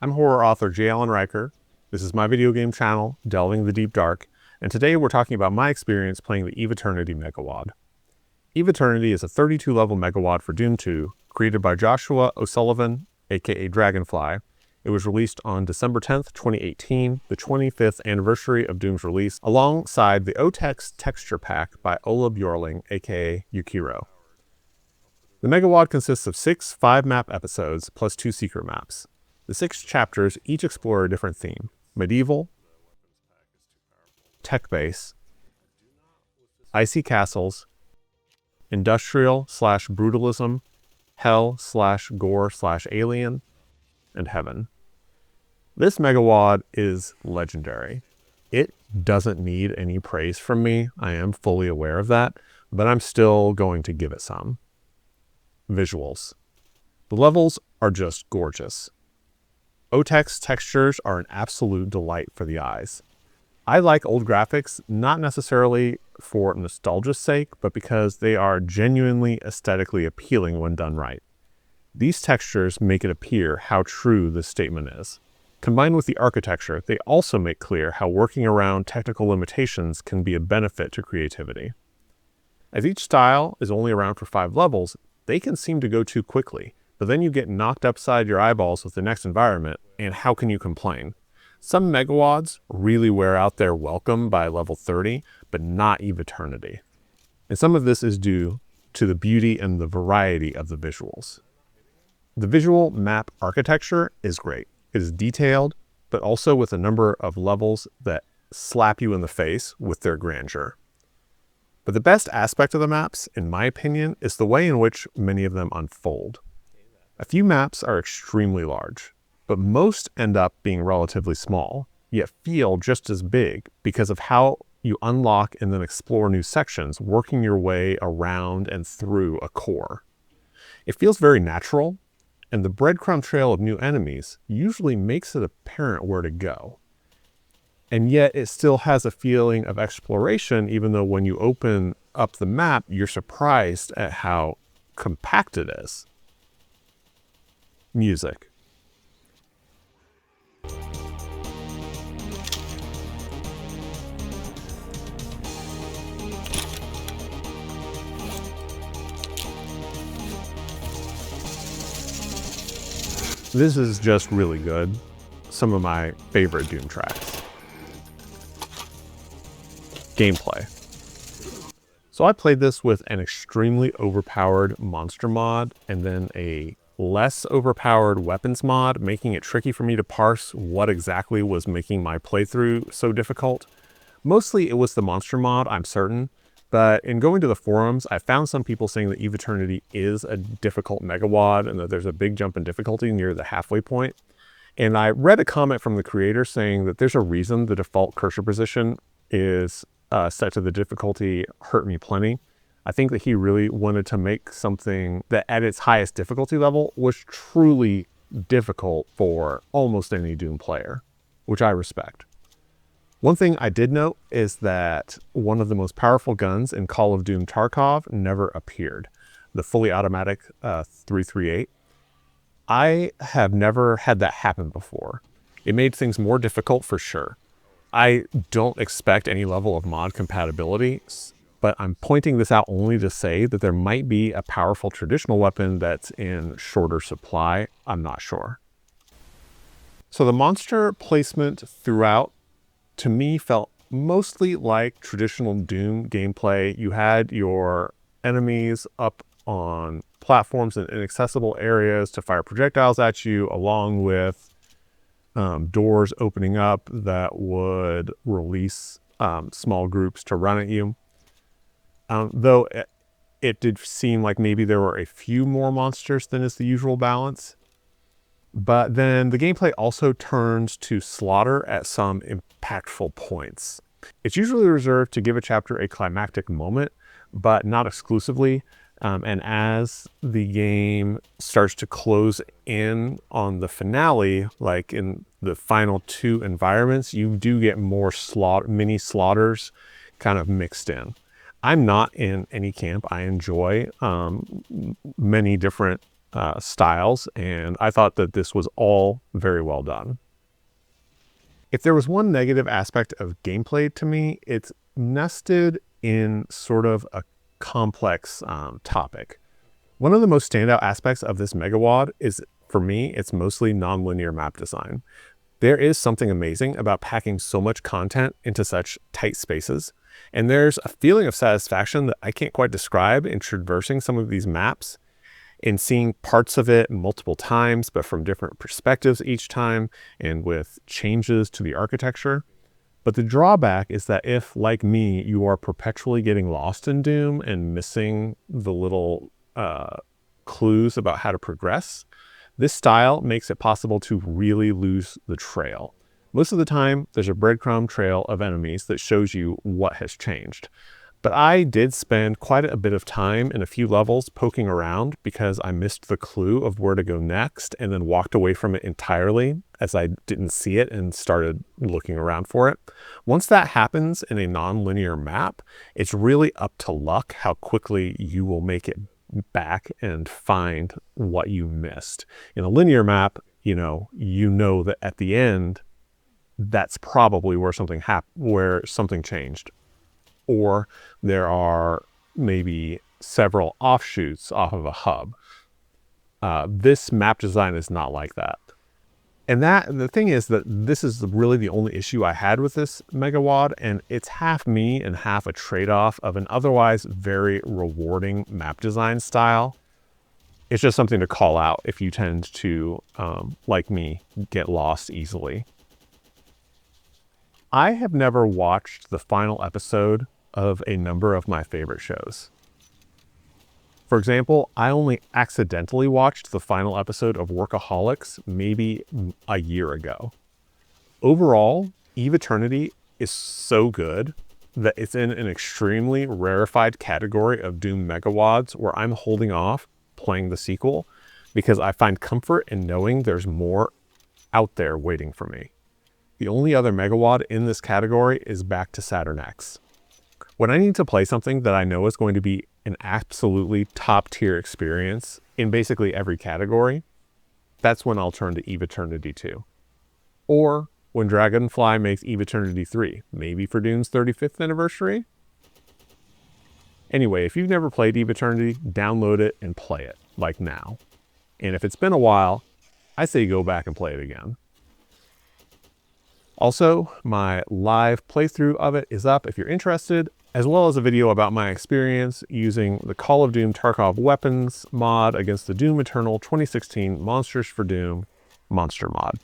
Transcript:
I'm horror author J. Allen Riker. This is my video game channel, Delving the Deep Dark, and today we're talking about my experience playing the Eviternity Megawad. Eviternity is a 32-level Megawad for Doom 2, created by Joshua O'Sullivan, aka Dragonfly. It was released on December 10th, 2018, the 25th anniversary of Doom's release, alongside the OTEX texture pack by Ola Bjorling, aka Yukiro. The Megawad consists of 6 5-map episodes plus 2 secret maps. The 6 chapters each explore a different theme: medieval, tech base, icy castles, industrial/brutalism, hell/gore/alien, and heaven. This Megawad is legendary. It doesn't need any praise from me. I am fully aware of that, but I'm still going to give it some. Visuals. The levels are just gorgeous. OTEX textures are an absolute delight for the eyes. I like old graphics, not necessarily for nostalgia's sake, but because they are genuinely aesthetically appealing when done right. These textures make it appear how true this statement is. Combined with the architecture, they also make clear how working around technical limitations can be a benefit to creativity. As each style is only around for 5 levels, they can seem to go too quickly, but then you get knocked upside your eyeballs with the next environment, and how can you complain? Some Megawads really wear out their welcome by level 30, but not Eviternity. And some of this is due to the beauty and the variety of the visuals. The visual map architecture is great. It is detailed, but also with a number of levels that slap you in the face with their grandeur. But the best aspect of the maps, in my opinion, is the way in which many of them unfold. A few maps are extremely large, but most end up being relatively small, yet feel just as big because of how you unlock and then explore new sections, working your way around and through a core. It feels very natural, and the breadcrumb trail of new enemies usually makes it apparent where to go. And yet it still has a feeling of exploration, even though when you open up the map, you're surprised at how compact it is. Music. This is just really good. Some of my favorite Doom tracks. Gameplay. So I played this with an extremely overpowered monster mod and then a less overpowered weapons mod, making it tricky for me to parse what exactly was making my playthrough so difficult. Mostly it was the monster mod, I'm certain, but in going to the forums, I found some people saying that Eviternity is a difficult Megawad and that there's a big jump in difficulty near the halfway point. And I read a comment from the creator saying that there's a reason the default cursor position is set to the difficulty Hurt Me Plenty. I think that he really wanted to make something that at its highest difficulty level was truly difficult for almost any Doom player, which I respect. One thing I did note is that one of the most powerful guns in Call of Doom Tarkov never appeared, the fully automatic 338. I have never had that happen before. It made things more difficult for sure. I don't expect any level of mod compatibility, but I'm pointing this out only to say that there might be a powerful traditional weapon that's in shorter supply. I'm not sure. So the monster placement throughout, to me, felt mostly like traditional Doom gameplay. You had your enemies up on platforms in inaccessible areas to fire projectiles at you, along with doors opening up that would release small groups to run at you. Though it did seem like maybe there were a few more monsters than is the usual balance. But then the gameplay also turns to slaughter at some impactful points. It's usually reserved to give a chapter a climactic moment, but not exclusively. And as the game starts to close in on the finale, like in the final 2 environments, you do get more mini slaughters kind of mixed in. I'm not in any camp. I enjoy many different styles, and I thought that this was all very well done. If there was one negative aspect of gameplay to me, it's nested in sort of a complex topic. One of the most standout aspects of this Megawad is, for me, it's mostly nonlinear map design. There is something amazing about packing so much content into such tight spaces, and there's a feeling of satisfaction that I can't quite describe in traversing some of these maps, in seeing parts of it multiple times, but from different perspectives each time, and with changes to the architecture. But the drawback is that if, like me, you are perpetually getting lost in Doom and missing the little clues about how to progress, this style makes it possible to really lose the trail. Most of the time, there's a breadcrumb trail of enemies that shows you what has changed. But I did spend quite a bit of time in a few levels poking around because I missed the clue of where to go next and then walked away from it entirely as I didn't see it and started looking around for it. Once that happens in a non-linear map, it's really up to luck how quickly you will make it back and find what you missed. In a linear map, you know that at the end, that's probably where something changed. Or there are maybe several offshoots off of a hub. This map design is not like that. And the thing is that this is really the only issue I had with this Megawad, and it's half me and half a trade-off of an otherwise very rewarding map design style. It's just something to call out if you tend to, like me, get lost easily. I have never watched the final episode of a number of my favorite shows. For example, I only accidentally watched the final episode of Workaholics maybe a year ago. Overall, Eviternity is so good that it's in an extremely rarefied category of Doom Megawads where I'm holding off playing the sequel because I find comfort in knowing there's more out there waiting for me. The only other Megawad in this category is Back to Saturn X. When I need to play something that I know is going to be an absolutely top tier experience in basically every category, that's when I'll turn to Eviternity 2. Or when Dragonfly makes Eviternity 3, maybe for Doom's 35th anniversary. Anyway, if you've never played Eviternity, download it and play it, like now. And if it's been a while, I say go back and play it again. Also, my live playthrough of it is up if you're interested, as well as a video about my experience using the Call of Doom Tarkov Weapons mod against the Doom Eternal 2016 Monsters for Doom Monster mod.